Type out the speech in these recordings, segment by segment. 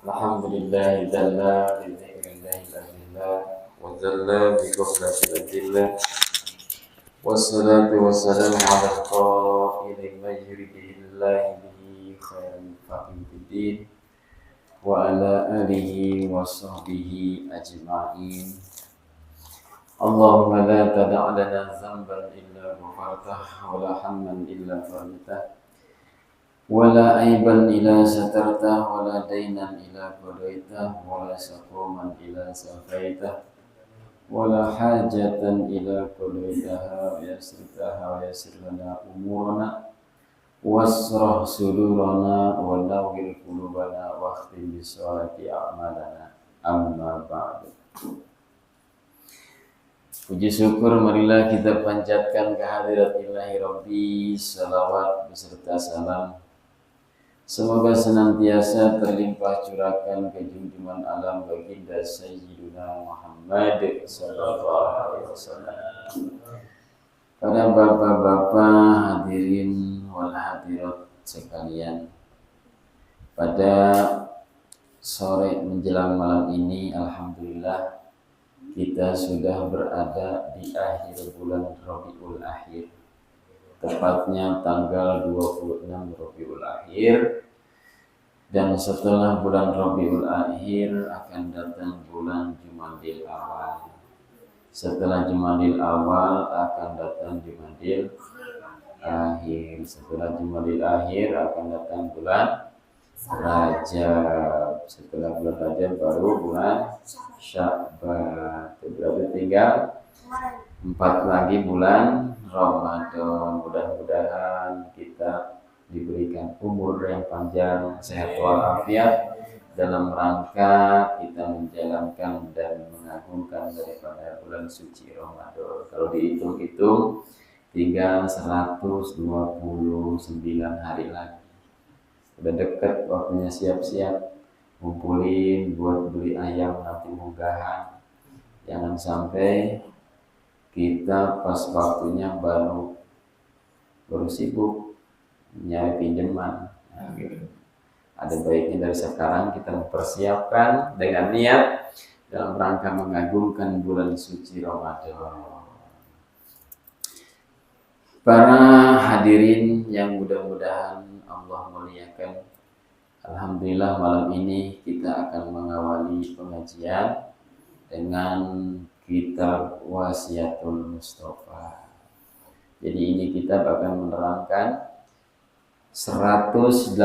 Alhamdulillah dalla bi dzikrillahi alhamdulillah wa dzalla bi ghaflatil adillah wassalatu wassalamu ala qailil man yuridillahu bihi khairan yufaqihu fiddin wa ala alihi wa sahbihi ajma'in. Allahumma la tada' lana dhanban illa ghafartah wa la hamman illa farajtah wala aiban ila satarta wala dainan ila qadaita wala saquman ila safaita wala hajatan ila qadaitaha wa yasritaha wa yassir lana umurana wasrah sudurana wa nawwir qulubana wa khtim bisolati a'malana amma ba'du. Puji syukur marilah kita panjatkan kehadirat ilahi Rabbi, salawat beserta salam semoga senantiasa terlimpah curahkan ke junjungan alam baginda Sayyiduna Muhammad sallallahu alaihi wasallam. Para bapak-bapak hadirin wal hadirat sekalian, pada sore menjelang malam ini alhamdulillah kita sudah berada di akhir bulan Rabiul Akhir, tepatnya tanggal 26 Rabiul Akhir. Dan setelah bulan Rabiul Akhir akan datang bulan Jumadil Awal. Setelah Jumadil Awal akan datang Jumadil Akhir. Setelah Jumadil Akhir akan datang bulan Rajab. Setelah bulan Rajab baru bulan Sya'ban. Berarti tinggal 4 lagi bulan Ramadan. Mudah-mudahan kita diberikan umur yang panjang, sehat walafiat dalam rangka kita menjalankan dan mengagungkan daripada bulan suci Ramadan. Kalau dihitung-hitung tinggal 129 hari lagi. Udah dekat waktunya, siap-siap ngumpulin buat beli ayam nanti munggahan. Jangan sampai kita pas waktunya baru sibuk nyari pinjaman. Nah, gitu. Ada baiknya dari sekarang kita mempersiapkan dengan niat dalam rangka mengagungkan bulan suci Ramadan. Para hadirin yang mudah-mudahan Allah muliakan, alhamdulillah malam ini kita akan mengawali pengajian dengan kitab Wasiatul Mustafa. Jadi ini kitab akan menerangkan 118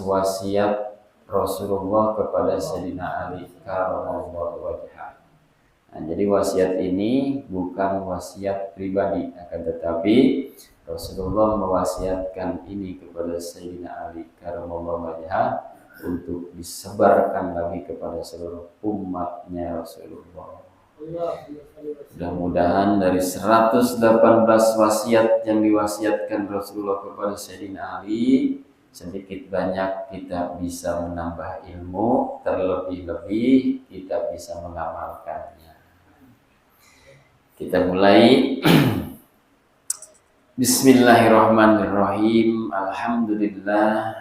wasiat Rasulullah kepada Sayyidina Ali karramallahu wajhah. Nah, jadi wasiat ini bukan wasiat pribadi, akan tetapi Rasulullah mewasiatkan ini kepada Sayyidina Ali karramallahu wajhah untuk disebarkan lagi kepada seluruh umatnya Rasulullah. Mudah-mudahan dari 118 wasiat yang diwasiatkan Rasulullah kepada Sayyidina Ali, sedikit banyak kita bisa menambah ilmu, terlebih-lebih kita bisa mengamalkannya. Kita mulai. Bismillahirrahmanirrahim. Alhamdulillah.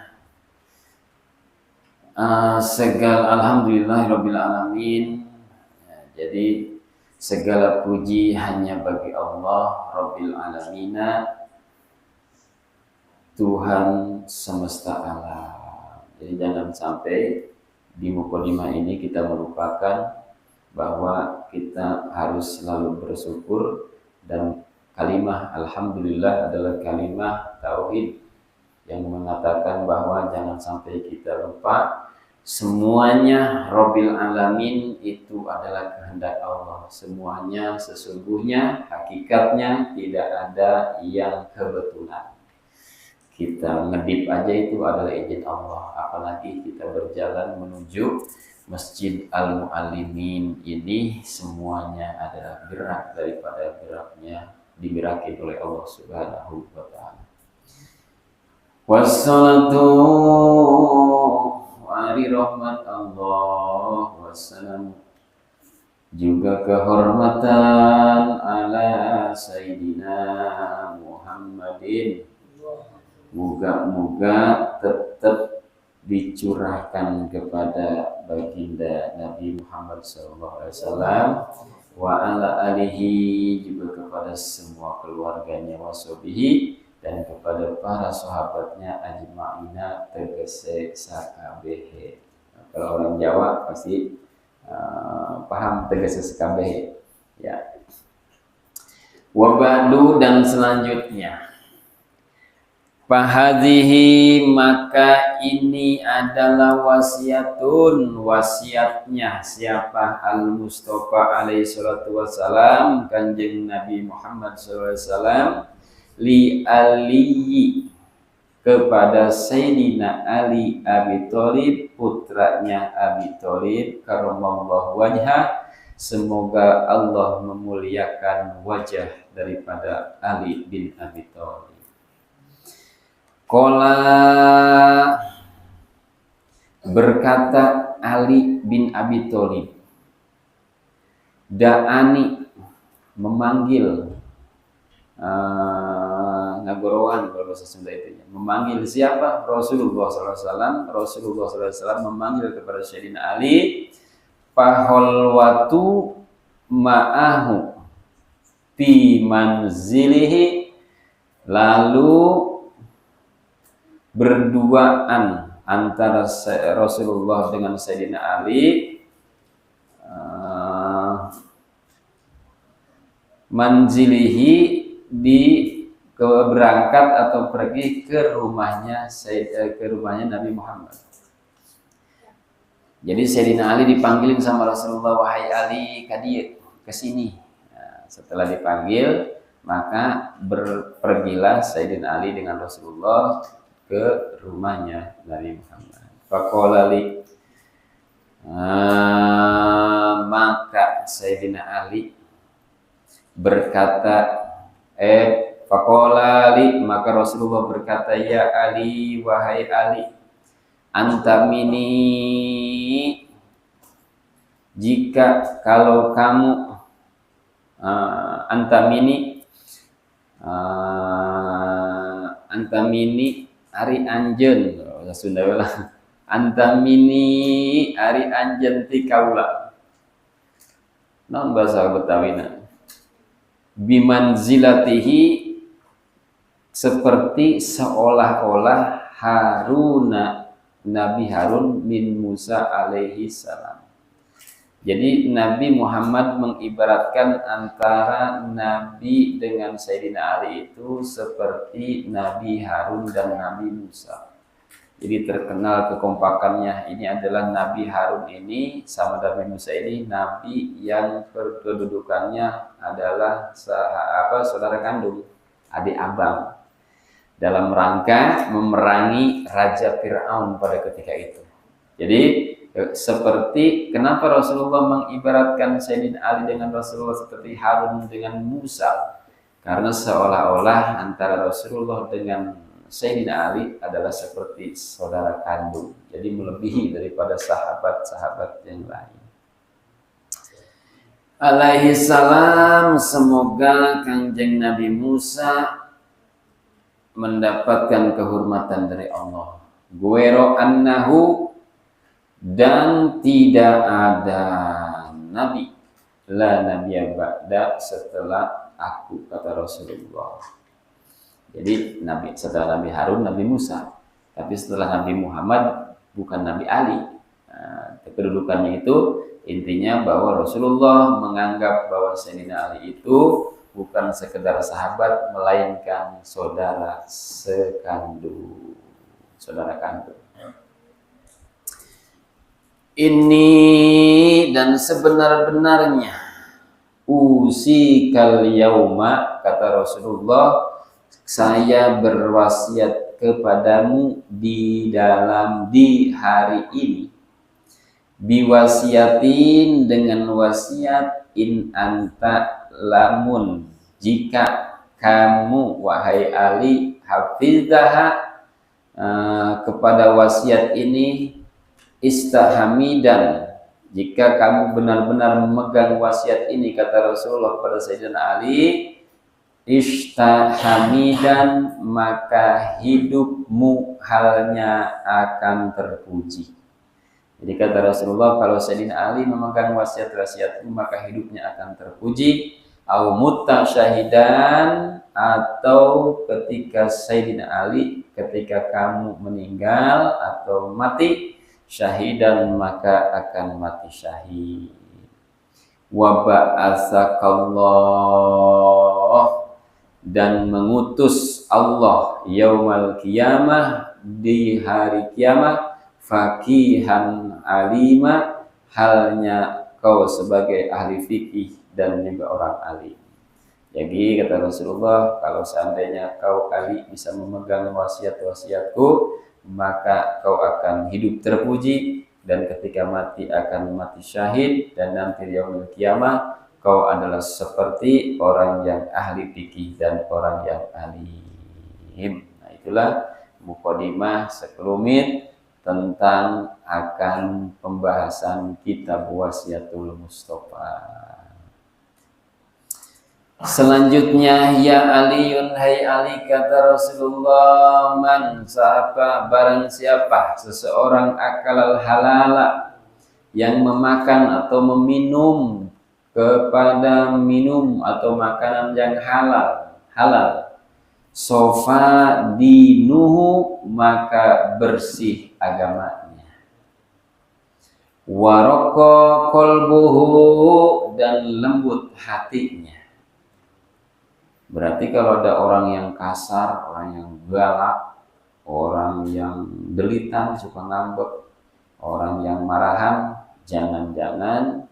Alhamdulillahirabbil alamin. Jadi segala puji hanya bagi Allah Rabbil Alamina, Tuhan semesta alam. Jadi jangan sampai di mukadimah ini kita melupakan bahwa kita harus selalu bersyukur, dan kalimah alhamdulillah adalah kalimah tauhid yang mengatakan bahwa jangan sampai kita lupa semuanya Rabbil Alamin itu adalah kehendak Allah. Semuanya sesungguhnya hakikatnya tidak ada yang kebetulan. Kita ngedip aja itu adalah izin Allah. Apalagi kita berjalan menuju Masjid Al-Mu'allimin ini, semuanya adalah gerak daripada geraknya digerakkan oleh Allah Subhanahu wa ta'ala. Wassalatu hari rahmat Allah wassalam, juga kehormatan ala Sayyidina Muhammadin, moga-moga tetap dicurahkan kepada baginda Nabi Muhammad SAW wa ala alihi, juga kepada semua keluarganya, washabihi, dan kepada para sahabatnya ajma'ina tegese sakabehe. Kalau orang Jawa pasti paham tegese sakabehe ya. Wa ba'du, dan selanjutnya, fahadhihi, maka ini adalah wasiatun, wasiatnya siapa? Al-Mustafa alaihi salatu wassalam, Kanjeng Nabi Muhammad sallallahu alaihi wasallam, li Ali, kepada Sayyidina Ali Abi Thalib, putranya Abi Thalib, karramallahu wajhah, semoga Allah memuliakan wajah daripada Ali bin Abi Thalib. Qala, berkata Ali bin Abi Thalib, da'ani, memanggil, ngagorowan kalau bahasa Sunda itu ya. Memanggil siapa? Rasulullah SAW. Rasulullah SAW memanggil kepada Sayyidina Ali, faholwatu ma'ahu fi manzilihi, lalu berduaan antara Rasulullah dengan Sayyidina Ali, manzilihi, di berangkat atau pergi ke rumahnya Nabi Muhammad. Jadi Sayyidina Ali dipanggilin sama Rasulullah, wahai Ali, kadieu kesini. Nah, setelah dipanggil, maka pergilah Sayyidina Ali dengan Rasulullah ke rumahnya Nabi Muhammad. Faqala li, maka Sayyidina Ali berkata, faqala li, maka Rasulullah berkata, ya Ali, wahai Ali, anta mini, jika kalau kamu, anta mini ari anjeun, bahasa Sunda lah. Anta mini ari anjeun ti kaula. Naon bahasa Betawina? Bimanzilatihi, seperti seolah-olah Haruna, Nabi Harun bin Musa alaihi salam. Jadi Nabi Muhammad mengibaratkan antara Nabi dengan Sayyidina Ali itu seperti Nabi Harun dan Nabi Musa. Jadi terkenal kekompakannya. Ini adalah Nabi Harun ini sama Nabi Musa ini Nabi yang kedudukannya adalah saudara kandung, adik abang, dalam rangka memerangi Raja Fir'aun pada ketika itu. Jadi seperti kenapa Rasulullah mengibaratkan Sayyidina Ali dengan Rasulullah seperti Harun dengan Musa, karena seolah-olah antara Rasulullah dengan Sayyidina Ali adalah seperti saudara kandung, jadi melebihi daripada sahabat-sahabat yang lain. Alaihi salam, semoga Kanjeng Nabi Musa mendapatkan kehormatan dari Allah. Guero annahu, dan tidak ada nabi, la nabiyya ba'da, setelah aku, kata Rasulullah. Jadi nabi setelah Nabi Harun, Nabi Musa, tapi setelah Nabi Muhammad bukan Nabi Ali. Nah, kedudukannya itu intinya bahwa Rasulullah menganggap bahwa Sayyidina Ali itu bukan sekedar sahabat, melainkan saudara sekandung, saudara kandung. Ini dan sebenar-benarnya usikal yauma, kata Rasulullah, saya berwasiat kepadamu di hari ini, biwasiatin, dengan wasiat, in anta, lamun, jika kamu wahai Ali, hafizaha, kepada wasiat ini, istahamidan, jika kamu benar-benar memegang wasiat ini, kata Rasulullah pada Sayyidina Ali, Istahamidan, maka hidupmu halnya akan terpuji. Jadi kata Rasulullah, kalau Sayyidina Ali memegang wasiat-wasiatku maka hidupnya akan terpuji. Au mutta syahidan, atau ketika Sayyidina Ali, ketika kamu meninggal atau mati, syahidan maka akan mati syahid. Wa ba'atsakallah, dan mengutus Allah yaumal qiyamah, di hari kiamat, faqihan alima, halnya kau sebagai ahli fikih dan juga orang alim. Jadi kata Rasulullah, kalau seandainya kau Ali bisa memegang wasiat-wasiatku, maka kau akan hidup terpuji, dan ketika mati akan mati syahid, dan nanti yaumul qiyamah kau adalah seperti orang yang ahli fikih dan orang yang alim. Nah, itulah mukadimah sekelumit tentang akan pembahasan kitab Wasiatul Mustafa. Selanjutnya, ya Aliun, hai Ali, kata Rasulullah, man siapa, barang siapa seseorang akalal halala, yang memakan atau meminum kepada minum atau makanan yang halal, sofa dinuhu, maka bersih agamanya, waroko kolbuhu, dan lembut hatinya. Berarti kalau ada orang yang kasar, orang yang galak, orang yang delitan, suka ngambek, orang yang marahan, jangan-jangan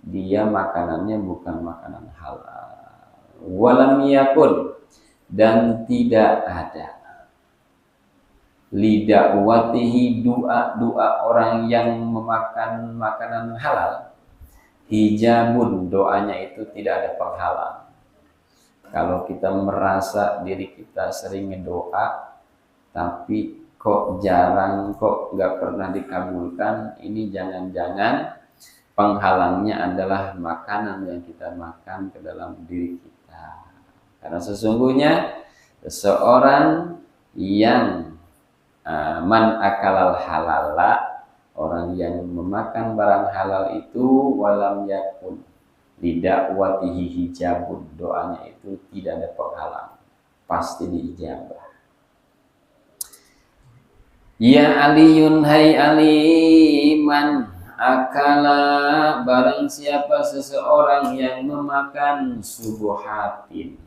dia makanannya bukan makanan halal. Walam yakun, dan tidak ada lidakwatihi, doa orang yang memakan makanan halal, hijabun, doanya itu tidak ada penghalang. Kalau kita merasa diri kita sering ngedoa tapi kok jarang, kok nggak pernah dikabulkan, ini jangan-jangan penghalangnya adalah makanan yang kita makan ke dalam diri kita. Karena sesungguhnya seseorang yang man akalal halala, orang yang memakan barang halal itu, walam yakun lidakwatihi hijabun, doanya itu tidak ada penghalang, pasti diijabah. Ya Aliun, hai Ali, man akala, barang siapa seseorang yang memakan subuhatin,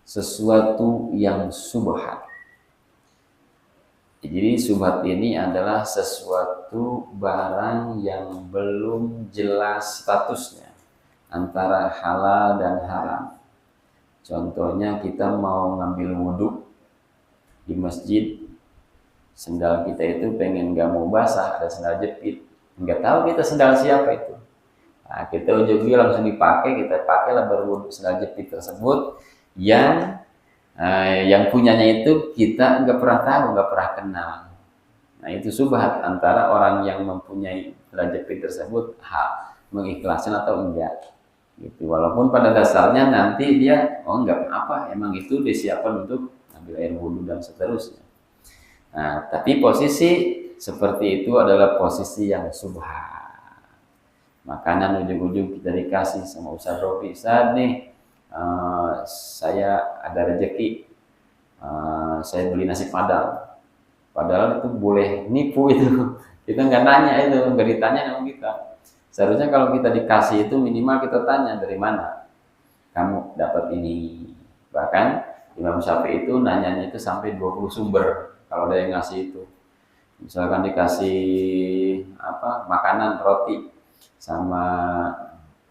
sesuatu yang subhat. Jadi subhat ini adalah sesuatu barang yang belum jelas statusnya antara halal dan haram. Contohnya kita mau ngambil wudhu di masjid, sendal kita itu pengen gak mau basah, ada sendal jepit, nggak tahu kita sendal siapa itu. Nah, kita ujung-ujungnya langsung dipakai, kita pakailah berwudhu sendal jepit tersebut yang punyanya itu kita nggak pernah tahu, nggak pernah kenal. Nah, itu subhat antara orang yang mempunyai sendal jepit tersebut mengikhlaskan atau enggak. Gitu. Walaupun pada dasarnya nanti dia enggak apa, emang itu disiapkan untuk ambil air wudhu dan seterusnya. Nah, tapi posisi seperti itu adalah posisi yang subhat. Makanan ujung-ujung kita dikasih sama Ustaz Robi, Ustaz nih, saya ada rezeki, saya beli nasi padang. Padahal itu boleh nipu itu. Kita nggak nanya itu, nggak ditanya sama kita. Seharusnya kalau kita dikasih itu minimal kita tanya dari mana kamu dapat ini. Bahkan Imam Syafi'i itu nanyanya itu sampai 20 sumber kalau ada yang ngasih itu. Misalkan dikasih makanan roti sama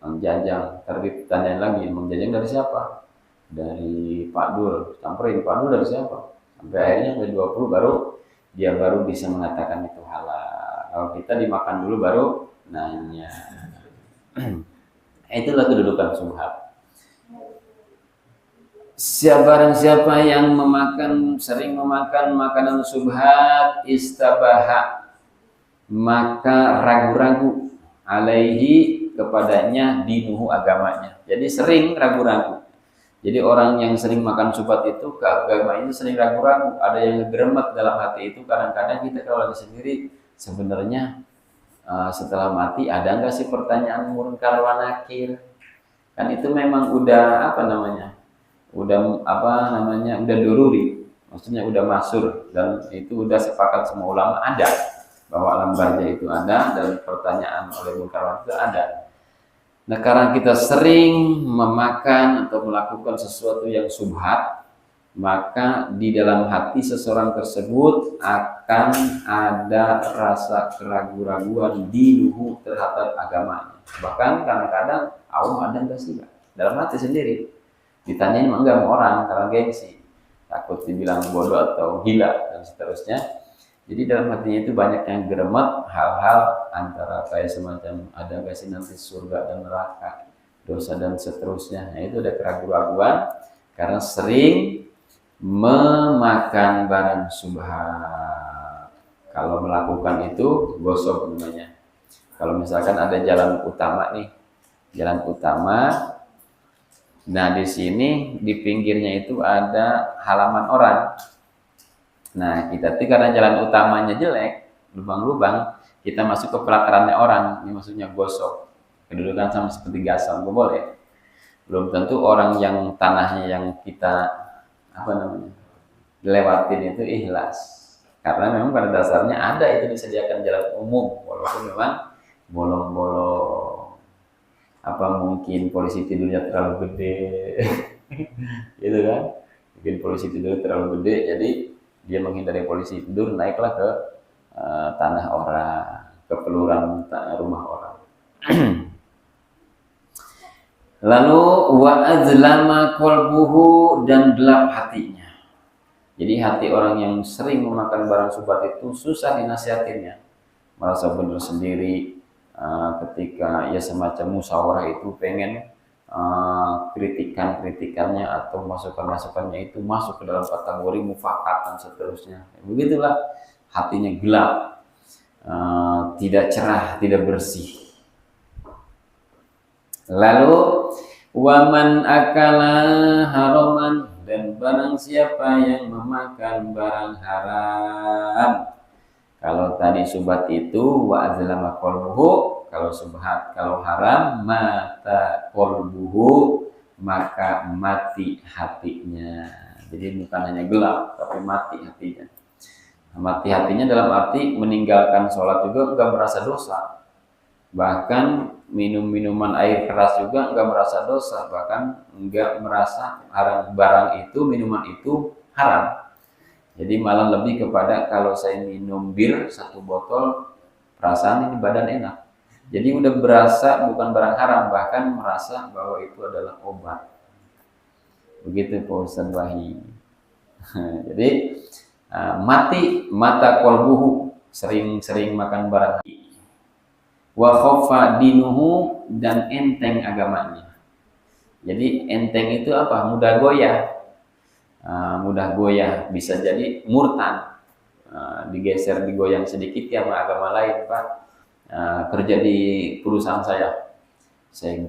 Mang Jajang, terus tanyain lagi, Mang Jajang dari siapa? Dari Pak Dul. Samperin, Pak Dul dari siapa? Sampai akhirnya sampai 20 baru bisa mengatakan itu halal. Kalau kita dimakan dulu baru nanya. Itulah kedudukan subhat. Siapa yang sering memakan makanan subhat, istabaha, maka ragu-ragu, alaihi, kepadanya, dinuhu, agamanya. Jadi sering ragu-ragu. Jadi orang yang sering makan subat itu ke agama itu sering ragu-ragu, ada yang ngegeremet dalam hati itu. Kadang-kadang kita kalau lagi sendiri sebenarnya setelah mati ada nggak sih pertanyaan munkar wa nakir? Kan itu memang udah apa namanya? Udah doruri, maksudnya udah masur, dan itu udah sepakat semua ulama ada bahwa alam barzah itu ada dan pertanyaan oleh munkar wa nakir itu ada. Nah, karena kita sering memakan atau melakukan sesuatu yang subhat, maka di dalam hati seseorang tersebut akan ada rasa keraguan-raguan dinuhu terhadap agamanya. Bahkan kadang-kadang ada enggak sih, dalam hati sendiri. Ditanyain enggak sama orang karena gengsi, takut dibilang bodoh atau gila dan seterusnya. Jadi dalam hatinya itu banyak yang geremet hal-hal antara kayak semacam ada nggak sih nanti surga dan neraka, dosa dan seterusnya. Nah, itu ada keraguan-raguan karena sering memakan barang subhat. Kalau melakukan itu gosok namanya. Kalau misalkan ada jalan utama nih, jalan utama. Nah, di sini di pinggirnya itu ada halaman orang. Nah, kita tuh karena jalan utamanya jelek, lubang-lubang, kita masuk ke pelatarannya orang. Ini maksudnya gosok. Kedudukan sama seperti gasal, nggak boleh. Belum tentu orang yang tanahnya yang kita lewatin itu ikhlas. Karena memang pada dasarnya ada itu disediakan jalan umum, walaupun memang bolong-bolong. Mungkin polisi tidurnya terlalu gede, gitu kan? Mungkin polisi tidur terlalu gede, jadi dia menghindari polisi tidur, naiklah ke tanah orang, ke peluran rumah orang. Lalu wa azlama qalbuhu, dan gelap hatinya. Jadi hati orang yang sering memakan barang subhat itu susah dinasihatinnya, merasa benar sendiri. Ketika ya semacam musyawarah itu pengen kritikannya atau masukannya itu masuk ke dalam kategori mufakat dan seterusnya. Begitulah hatinya gelap, tidak cerah, tidak bersih. Lalu waman akala haraman, dan barang siapa yang memakan barang haram. Kalau tadi subhat itu wa azlama qalbuhu, kalau subhat, kalau haram mata qalbuhu, maka mati hatinya. Jadi bukan hanya gelap tapi mati hatinya. Mati hatinya dalam arti meninggalkan sholat juga enggak merasa dosa. Bahkan minum minuman air keras juga enggak merasa dosa, bahkan enggak merasa haram, barang itu, minuman itu haram. Jadi malah lebih kepada kalau saya minum bir 1 botol, perasaan ini badan enak. Jadi udah berasa bukan barang haram, bahkan merasa bahwa itu adalah obat. Begitu Pak Ustaz Wahyi. Jadi mati mata qalbuhu, sering-sering makan barang. Wa khaffa dinuhu, dan enteng agamanya. Jadi enteng itu apa? Mudah goyah, bisa jadi murtad, digeser, digoyang sedikit ya sama agama lain. Pak, kerja di perusahaan saya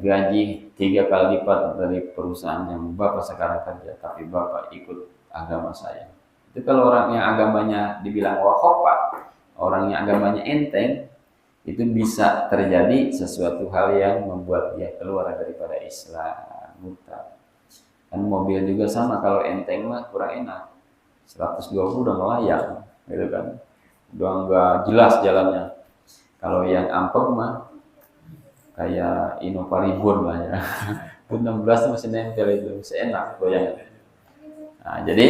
gaji 3 kali lipat dari perusahaan yang Bapak sekarang kerja, tapi Bapak ikut agama saya. Itu kalau orang yang agamanya dibilang wakofah, orang yang agamanya enteng, itu bisa terjadi sesuatu hal yang membuat dia keluar daripada Islam, murtad. Kan mobil juga sama, kalau enteng mah kurang enak, 120 udah melayang, gitu kan, udah nggak jelas jalannya. Kalau yang ampek mah kayak Innova Ribon lah ya, 16 masih nempel itu, seenak goyangnya. Nah, jadi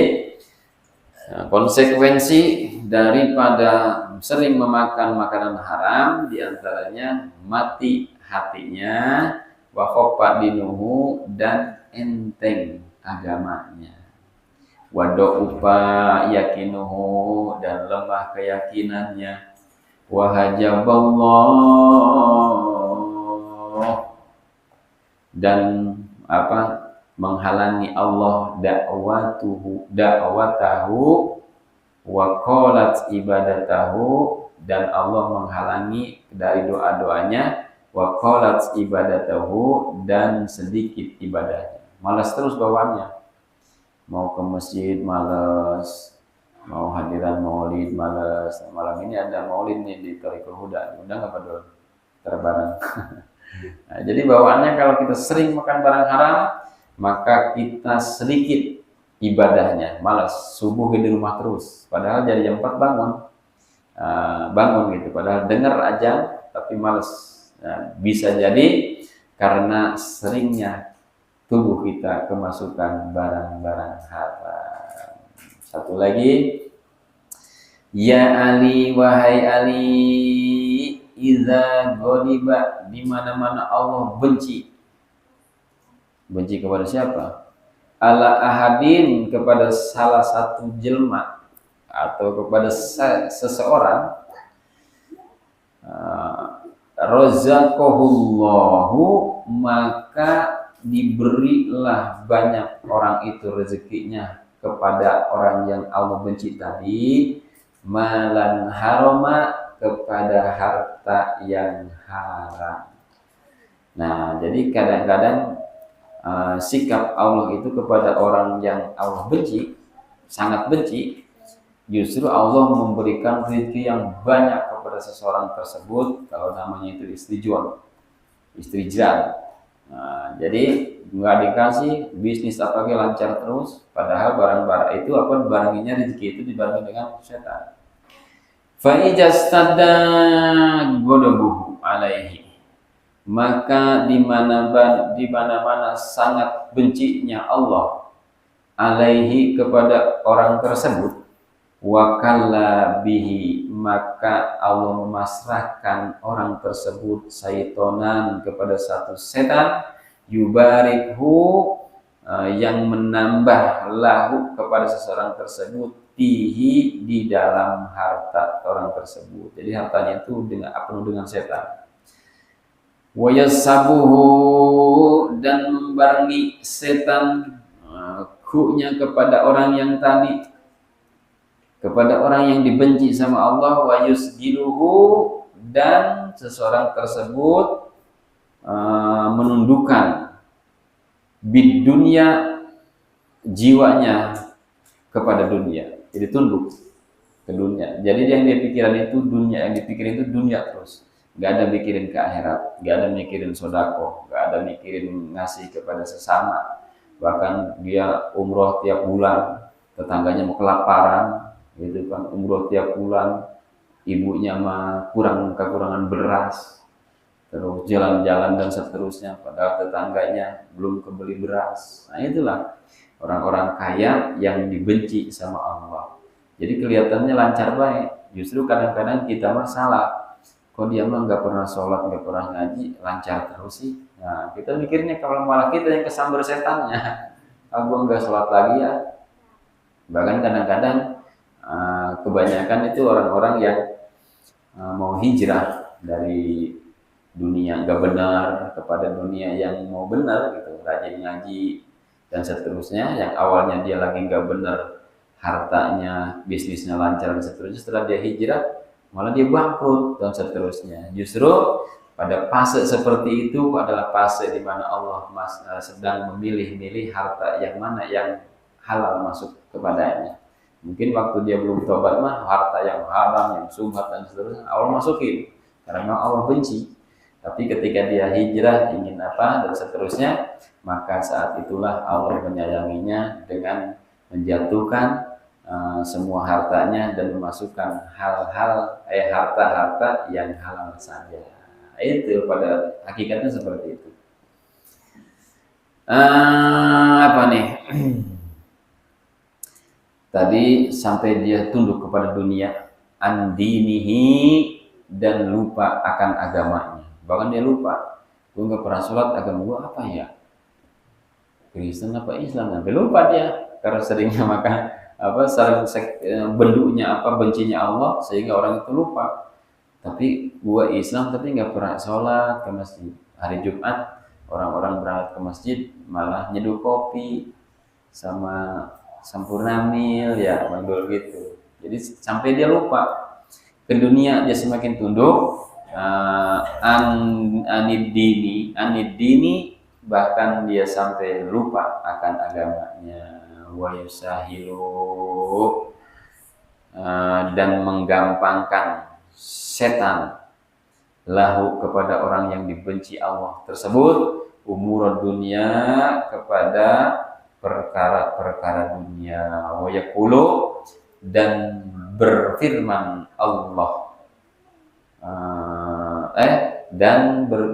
konsekuensi daripada sering memakan makanan haram diantaranya mati hatinya, wa khaffa dinuhu, dan enteng agamanya, wa dha'ufa yakinuhu, dan lemah keyakinannya, wa hajaballah, dan menghalangi Allah da'watahu wa qalat ibadatahu, dan Allah menghalangi dari doa-doanya, wa qalat ibadatahu, dan sedikit ibadahnya. malas terus bawaannya. Mau ke masjid malas, mau hadiran maulid malas. Malam ini ada maulid nih di Thariqul Huda, udah nggak peduli terbarang. Nah, jadi bawaannya kalau kita sering makan barang haram, maka kita sedikit ibadahnya, malas. Subuh di rumah terus, padahal dari jam 4 bangun gitu, padahal dengar aja tapi malas. Nah, bisa jadi karena seringnya tubuh kita kemasukan barang-barang haram. Satu lagi, ya Ali, wahai Ali, iza ghadiba, di mana-mana Allah benci. Benci kepada siapa? Ala ahadin, kepada salah satu jelma atau kepada seseorang, razaqahullahu, maka diberilah banyak orang itu rezekinya kepada orang yang Allah benci tadi, malan harama, kepada harta yang haram. Nah, jadi kadang-kadang sikap Allah itu kepada orang yang Allah benci, sangat benci, justru Allah memberikan rezeki yang banyak kepada seseorang tersebut, kalau namanya itu istrijal. Nah, jadi nggak dikasih, bisnis apalagi lancar terus, padahal barang-barang itu baranginya rezeki itu dibarengi dengan setan. Fa ijastada godobuhu alaihi, maka di mana-mana sangat bencinya Allah alaihi, kepada orang tersebut, wakalla bihi, maka Allah memasrahkan orang tersebut syaitonan, kepada satu setan, yubarikhu, yang menambah lahu, kepada seseorang tersebut, tihi, di dalam harta orang tersebut. Jadi hartanya itu penuh dengan setan. Wayasabuhu, dan membarengi setan kunya kepada orang yang tadi, kepada orang yang dibenci sama Allah. Wayusgiluhu, dan seseorang tersebut menundukkan bid dunia, jiwanya kepada dunia, jadi tunduk ke dunia. Jadi yang dia pikiran itu dunia, yang dipikirin itu dunia terus, nggak ada mikirin ke akhirat, nggak ada mikirin sodako, nggak ada mikirin ngasih kepada sesama. Bahkan dia umroh tiap bulan, tetangganya mau kelaparan, gitu kan, umroh tiap bulan, ibunya mah kekurangan beras, terus jalan-jalan dan seterusnya, padahal tetangganya belum kebeli beras. Nah, itulah orang-orang kaya yang dibenci sama Allah. Jadi kelihatannya lancar baik, justru kadang-kadang kita mah salah. Kok dia mah nggak pernah sholat, nggak pernah ngaji, lancar terus sih. Nah, kita mikirnya kalau malah kita yang kesambar setannya. Aku nggak sholat lagi ya. Bahkan kadang-kadang kebanyakan itu orang-orang yang mau hijrah dari dunia nggak benar kepada dunia yang mau benar gitu, rajin ngaji dan seterusnya. Yang awalnya dia lagi nggak benar, hartanya, bisnisnya lancar dan seterusnya, setelah dia hijrah malah dia bangkrut dan seterusnya. Justru pada fase seperti itu adalah fase di mana Allah sedang memilih-milih harta yang mana yang halal masuk kepadanya. Mungkin waktu dia belum tobat mah harta yang haram, yang subhat dan seterusnya Allah masukin karena Allah benci. Tapi ketika dia hijrah, ingin apa dan seterusnya, maka saat itulah Allah menyayanginya dengan menjatuhkan semua hartanya dan memasukkan harta-harta yang halal saja. Itu pada hakikatnya seperti itu. Apa nih? Tadi sampai dia tunduk kepada dunia, andinihi, dan lupa akan agamanya. Bahkan dia lupa, gue nggak pernah sholat, agama gue apa ya? Kristen apa Islam? Sampai lupa dia karena seringnya makan bendunya bencinya Allah, sehingga orang itu lupa. Tapi gue Islam tapi nggak pernah sholat ke masjid. Hari Jumat orang-orang berangkat ke masjid malah nyeduh kopi sama sampurnamil ya, mandul gitu. Jadi sampai dia lupa ke dunia, dia semakin tunduk. Anidini, bahkan dia sampai lupa akan agamanya. Wa yusahilu, dan menggampangkan setan lahu kepada orang yang dibenci Allah tersebut umur dunia, kepada perkara-perkara dunia. Wa yaqulu, dan berfirman Allah,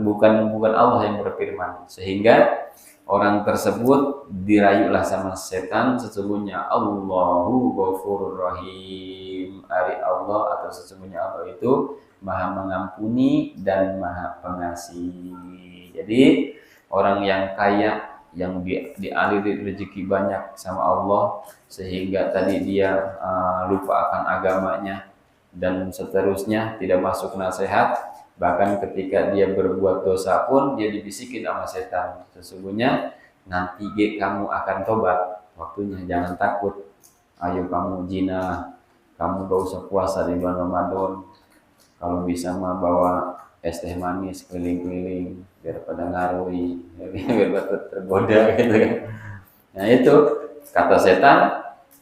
bukan Allah yang berfirman, sehingga orang tersebut dirayulah sama setan, sesungguhnya Allahu Ghafurur Rahim, ari Allah, atau sesungguhnya Allah itu Maha mengampuni dan Maha pengasih. Jadi orang yang kaya, yang dialiri rezeki banyak sama Allah, sehingga tadi dia lupa akan agamanya dan seterusnya, tidak masuk nasihat. Bahkan ketika dia berbuat dosa pun dia dibisikin sama setan, sesungguhnya nanti kamu akan tobat, waktunya, jangan takut. Ayo kamu zina, kamu gak usah puasa di bulan Ramadan, kalau bisa mah bawa es teh manis keliling-keliling biar pada ngarui, biar pada tergoda gitu kan. Nah itu kata setan,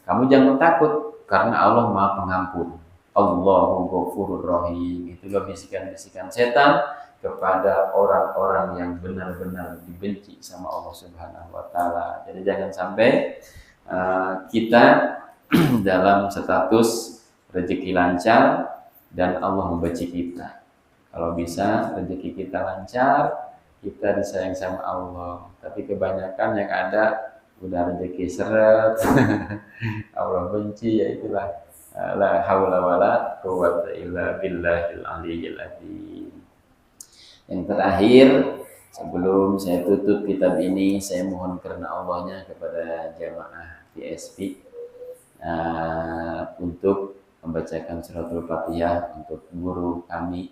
kamu jangan takut karena Allah Maha Pengampun. Allahu Ghafurur Rahim. Itulah bisikan-bisikan setan kepada orang-orang yang benar-benar dibenci sama Allah Subhanahu wa taala. Jadi jangan sampai kita dalam status rezeki lancar dan Allah membenci kita. Kalau bisa rezeki kita lancar, kita disayang sama Allah. Tapi kebanyakan yang ada udah rezeki seret, Allah benci, ya itulah. La haula wala quwwata illa billahil aliyyil azim. Yang terakhir, sebelum saya tutup kitab ini, saya mohon karena Allahnya kepada jamaah PSP untuk membacakan suratul Fatihah untuk guru kami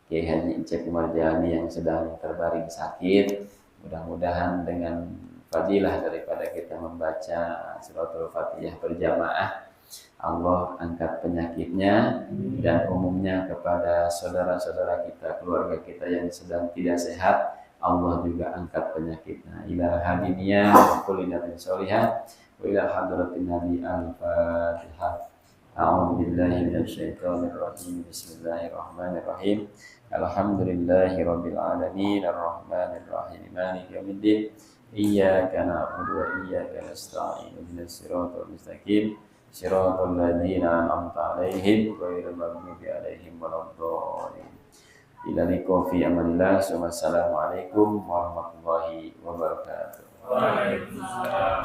Kiai Haji Icep Umar Jalani yang sedang terbaring sakit. Mudah-mudahan dengan fadilah daripada kita membaca suratul Fatihah berjamaah, Allah angkat penyakitnya, dan umumnya kepada saudara-saudara kita, keluarga kita yang sedang tidak sehat, Allah juga angkat penyakitnya. Ila hadiniya wa kulli nabiyyin sholihan wa ila hadratin nabi al-Fatihah. A'udzu billahi minasyaitonir rajim. Bismillahirrahmanirrahim. Alhamdulillahirabbil alamin arrahmanir rahim maliki yaumiddin. Iyyaka na'budu wa iyyaka nasta'in. Ihdinas siratal mustaqim. Shiratal ladzina an'amta 'alaihim ghairil maghdubi 'alaihim waladdallin. Ila liqa fi amanillah. Wassalamualaikum warahmatullahi wabarakatuh. Waalaikumsalam.